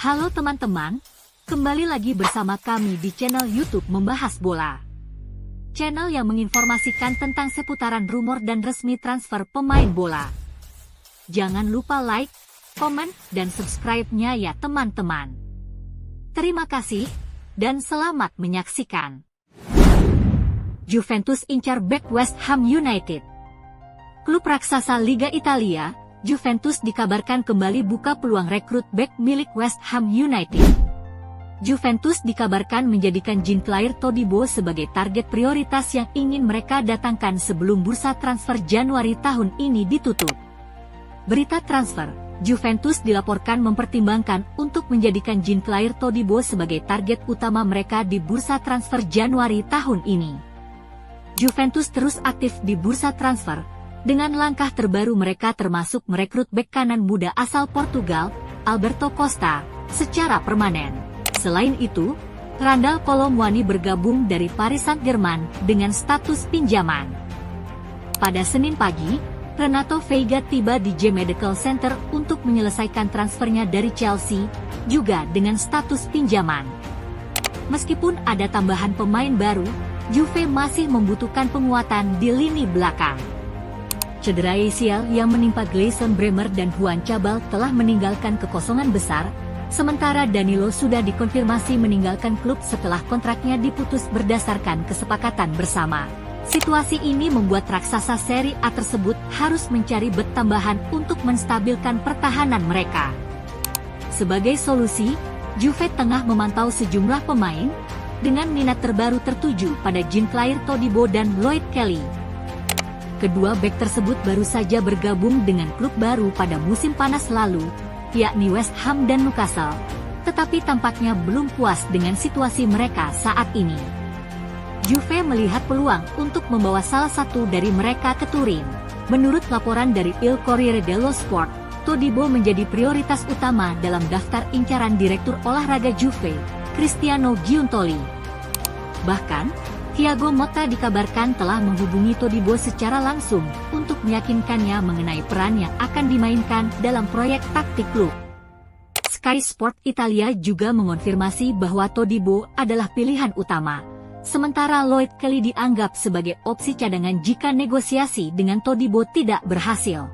Halo teman-teman, kembali lagi bersama kami di channel YouTube Membahas Bola. Channel yang menginformasikan tentang seputaran rumor dan resmi transfer pemain bola. Jangan lupa like, komen, dan subscribe-nya ya teman-teman. Terima kasih, dan selamat menyaksikan. Juventus incar bek West Ham United. Klub raksasa Liga Italia, Juventus dikabarkan kembali buka peluang rekrut bek milik West Ham United. Juventus dikabarkan menjadikan Jean-Claire Todibo sebagai target prioritas yang ingin mereka datangkan sebelum bursa transfer Januari tahun ini ditutup. Berita transfer, Juventus dilaporkan mempertimbangkan untuk menjadikan Jean-Claire Todibo sebagai target utama mereka di bursa transfer Januari tahun ini. Juventus terus aktif di bursa transfer. Dengan langkah terbaru mereka termasuk merekrut bek kanan muda asal Portugal, Alberto Costa, secara permanen. Selain itu, Randal Kolo Muani bergabung dari Paris Saint-Germain dengan status pinjaman. Pada Senin pagi, Renato Veiga tiba di J Medical Center untuk menyelesaikan transfernya dari Chelsea, juga dengan status pinjaman. Meskipun ada tambahan pemain baru, Juve masih membutuhkan penguatan di lini belakang. Cedera ACL yang menimpa Gleison Bremer dan Juan Cabal telah meninggalkan kekosongan besar, sementara Danilo sudah dikonfirmasi meninggalkan klub setelah kontraknya diputus berdasarkan kesepakatan bersama. Situasi ini membuat raksasa Serie A tersebut harus mencari bet tambahan untuk menstabilkan pertahanan mereka. Sebagai solusi, Juve tengah memantau sejumlah pemain, dengan minat terbaru tertuju pada Jean-Claire Todibo dan Lloyd Kelly. Kedua bek tersebut baru saja bergabung dengan klub baru pada musim panas lalu, yakni West Ham dan Newcastle, tetapi tampaknya belum puas dengan situasi mereka saat ini. Juve melihat peluang untuk membawa salah satu dari mereka ke Turin. Menurut laporan dari Il Corriere dello Sport, Todibo menjadi prioritas utama dalam daftar incaran Direktur Olahraga Juve, Cristiano Giuntoli. Bahkan, Thiago Motta dikabarkan telah menghubungi Todibo secara langsung untuk meyakinkannya mengenai peran yang akan dimainkan dalam proyek taktik klub. Sky Sport Italia juga mengonfirmasi bahwa Todibo adalah pilihan utama, sementara Lloyd Kelly dianggap sebagai opsi cadangan jika negosiasi dengan Todibo tidak berhasil.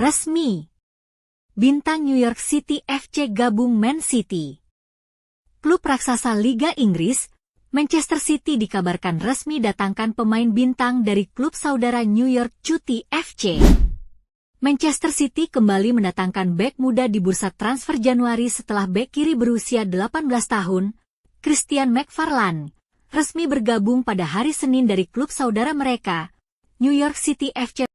Resmi, bintang New York City FC gabung Man City. Klub raksasa Liga Inggris, Manchester City dikabarkan resmi datangkan pemain bintang dari klub saudara New York City FC. Manchester City kembali mendatangkan bek muda di bursa transfer Januari setelah bek kiri berusia 18 tahun, Christian McFarlane, resmi bergabung pada hari Senin dari klub saudara mereka, New York City FC.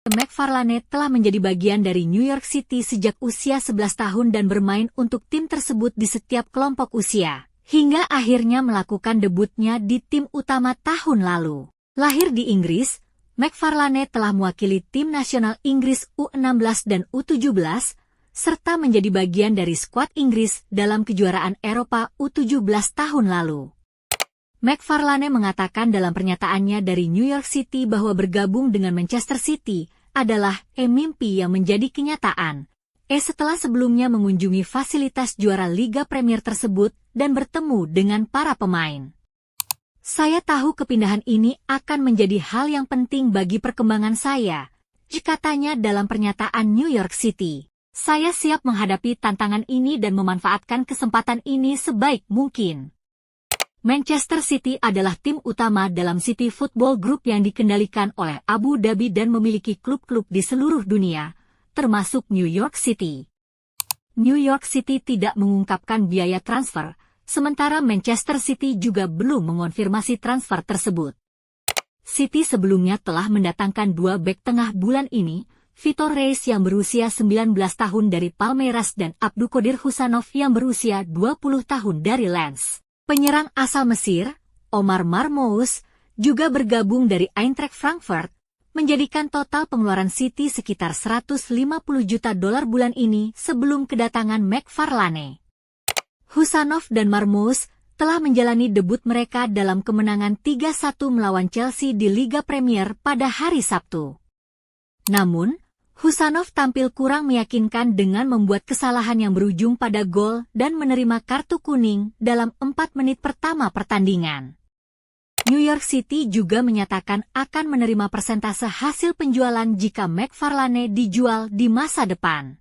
McFarlane telah menjadi bagian dari New York City sejak usia 11 tahun dan bermain untuk tim tersebut di setiap kelompok usia, hingga akhirnya melakukan debutnya di tim utama tahun lalu. Lahir di Inggris, McFarlane telah mewakili tim nasional Inggris U16 dan U17, serta menjadi bagian dari skuad Inggris dalam kejuaraan Eropa U17 tahun lalu. McFarlane mengatakan dalam pernyataannya dari New York City bahwa bergabung dengan Manchester City adalah mimpi yang menjadi kenyataan. Setelah sebelumnya mengunjungi fasilitas juara Liga Premier tersebut dan bertemu dengan para pemain. Saya tahu kepindahan ini akan menjadi hal yang penting bagi perkembangan saya, katanya dalam pernyataan New York City. Saya siap menghadapi tantangan ini dan memanfaatkan kesempatan ini sebaik mungkin. Manchester City adalah tim utama dalam City Football Group yang dikendalikan oleh Abu Dhabi dan memiliki klub-klub di seluruh dunia, termasuk New York City. New York City tidak mengungkapkan biaya transfer, sementara Manchester City juga belum mengonfirmasi transfer tersebut. City sebelumnya telah mendatangkan dua bek tengah bulan ini, Vitor Reis yang berusia 19 tahun dari Palmeiras dan Abdulkadir Husanov yang berusia 20 tahun dari Lens. Penyerang asal Mesir, Omar Marmoush, juga bergabung dari Eintracht Frankfurt, menjadikan total pengeluaran City sekitar 150 juta dolar bulan ini sebelum kedatangan McFarlane. Husanov dan Marmoush telah menjalani debut mereka dalam kemenangan 3-1 melawan Chelsea di Liga Premier pada hari Sabtu. Namun, Husanov tampil kurang meyakinkan dengan membuat kesalahan yang berujung pada gol dan menerima kartu kuning dalam 4 menit pertama pertandingan. New York City juga menyatakan akan menerima persentase hasil penjualan jika McFarlane dijual di masa depan.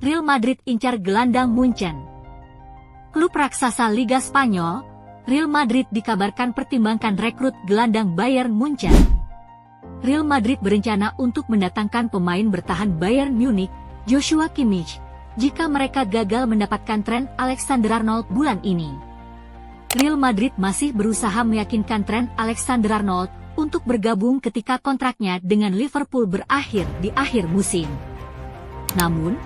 Real Madrid incar gelandang Munchen. Klub raksasa Liga Spanyol, Real Madrid dikabarkan pertimbangkan rekrut gelandang Bayern Munchen. Real Madrid berencana untuk mendatangkan pemain bertahan Bayern Munich, Joshua Kimmich, jika mereka gagal mendapatkan Trent Alexander-Arnold bulan ini. Real Madrid masih berusaha meyakinkan Trent Alexander-Arnold untuk bergabung ketika kontraknya dengan Liverpool berakhir di akhir musim. Namun,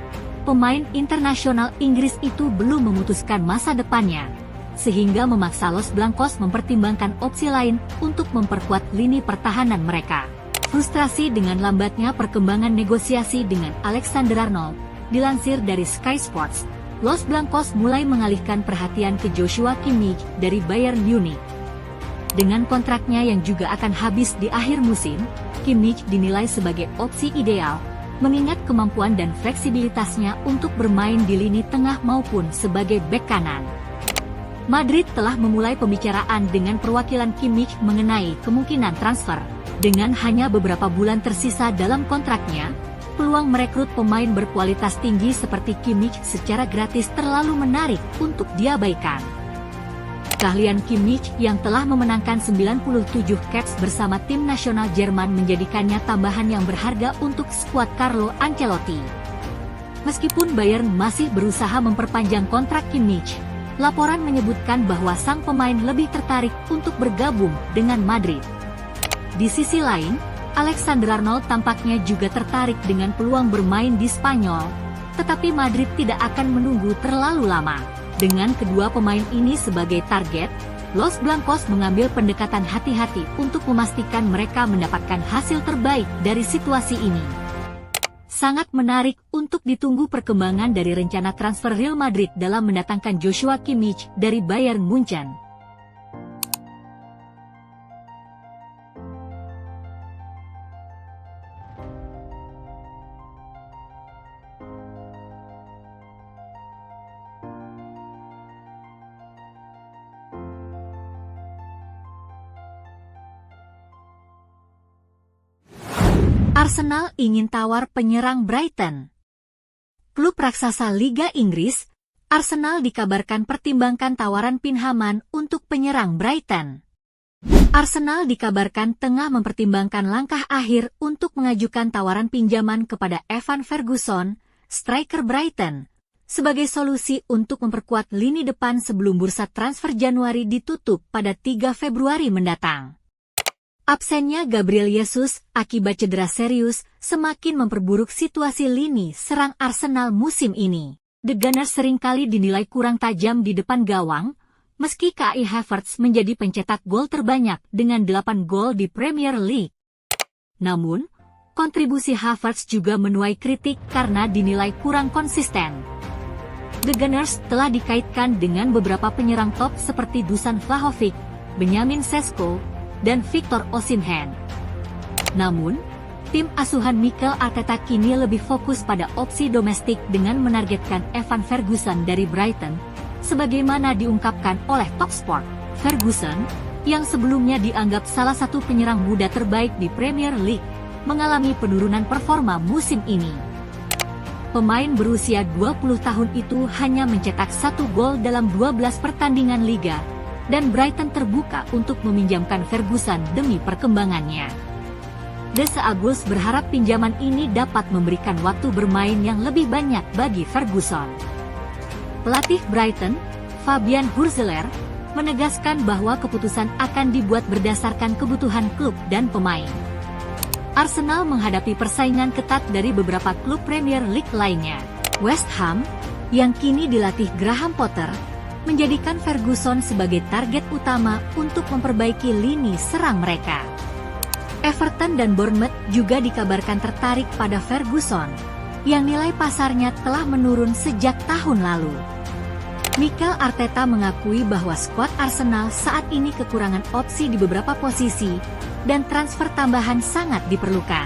pemain internasional Inggris itu belum memutuskan masa depannya, sehingga memaksa Los Blancos mempertimbangkan opsi lain untuk memperkuat lini pertahanan mereka. Frustrasi dengan lambatnya perkembangan negosiasi dengan Alexander-Arnold, dilansir dari Sky Sports, Los Blancos mulai mengalihkan perhatian ke Joshua Kimmich dari Bayern Munich. Dengan kontraknya yang juga akan habis di akhir musim, Kimmich dinilai sebagai opsi ideal, mengingat kemampuan dan fleksibilitasnya untuk bermain di lini tengah maupun sebagai bek kanan. Madrid telah memulai pembicaraan dengan perwakilan Kimmich mengenai kemungkinan transfer. Dengan hanya beberapa bulan tersisa dalam kontraknya, peluang merekrut pemain berkualitas tinggi seperti Kimmich secara gratis terlalu menarik untuk diabaikan. Keahlian Kimmich yang telah memenangkan 97 caps bersama tim nasional Jerman menjadikannya tambahan yang berharga untuk skuad Carlo Ancelotti. Meskipun Bayern masih berusaha memperpanjang kontrak Kimmich, laporan menyebutkan bahwa sang pemain lebih tertarik untuk bergabung dengan Madrid. Di sisi lain, Alexander-Arnold tampaknya juga tertarik dengan peluang bermain di Spanyol, tetapi Madrid tidak akan menunggu terlalu lama. Dengan kedua pemain ini sebagai target, Los Blancos mengambil pendekatan hati-hati untuk memastikan mereka mendapatkan hasil terbaik dari situasi ini. Sangat menarik untuk ditunggu perkembangan dari rencana transfer Real Madrid dalam mendatangkan Joshua Kimmich dari Bayern Munchen. Arsenal ingin tawar penyerang Brighton. Klub raksasa Liga Inggris, Arsenal dikabarkan pertimbangkan tawaran pinjaman untuk penyerang Brighton. Arsenal dikabarkan tengah mempertimbangkan langkah akhir untuk mengajukan tawaran pinjaman kepada Evan Ferguson, striker Brighton, sebagai solusi untuk memperkuat lini depan sebelum bursa transfer Januari ditutup pada 3 Februari mendatang. Absennya Gabriel Jesus akibat cedera serius semakin memperburuk situasi lini serang Arsenal musim ini. The Gunners seringkali dinilai kurang tajam di depan gawang, meski Kai Havertz menjadi pencetak gol terbanyak dengan 8 gol di Premier League. Namun, kontribusi Havertz juga menuai kritik karena dinilai kurang konsisten. The Gunners telah dikaitkan dengan beberapa penyerang top seperti Dusan Vlahovic, Benjamin Sesko, dan Victor Osimhen. Namun, tim asuhan Mikel Arteta kini lebih fokus pada opsi domestik dengan menargetkan Evan Ferguson dari Brighton, sebagaimana diungkapkan oleh Talksport. Ferguson, yang sebelumnya dianggap salah satu penyerang muda terbaik di Premier League, mengalami penurunan performa musim ini. Pemain berusia 20 tahun itu hanya mencetak 1 gol dalam 12 pertandingan Liga, dan Brighton terbuka untuk meminjamkan Ferguson demi perkembangannya. The Seagulls berharap pinjaman ini dapat memberikan waktu bermain yang lebih banyak bagi Ferguson. Pelatih Brighton, Fabian Hurzeler, menegaskan bahwa keputusan akan dibuat berdasarkan kebutuhan klub dan pemain. Arsenal menghadapi persaingan ketat dari beberapa klub Premier League lainnya. West Ham, yang kini dilatih Graham Potter, menjadikan Ferguson sebagai target utama untuk memperbaiki lini serang mereka. Everton dan Bournemouth juga dikabarkan tertarik pada Ferguson, yang nilai pasarnya telah menurun sejak tahun lalu. Mikel Arteta mengakui bahwa skuad Arsenal saat ini kekurangan opsi di beberapa posisi, dan transfer tambahan sangat diperlukan.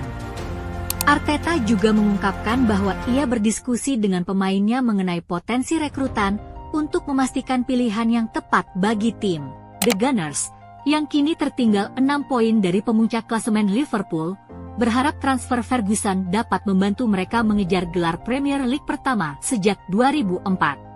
Arteta juga mengungkapkan bahwa ia berdiskusi dengan pemainnya mengenai potensi rekrutan untuk memastikan pilihan yang tepat bagi tim. The Gunners, yang kini tertinggal 6 poin dari pemuncak klasemen Liverpool, berharap transfer Ferguson dapat membantu mereka mengejar gelar Premier League pertama sejak 2004.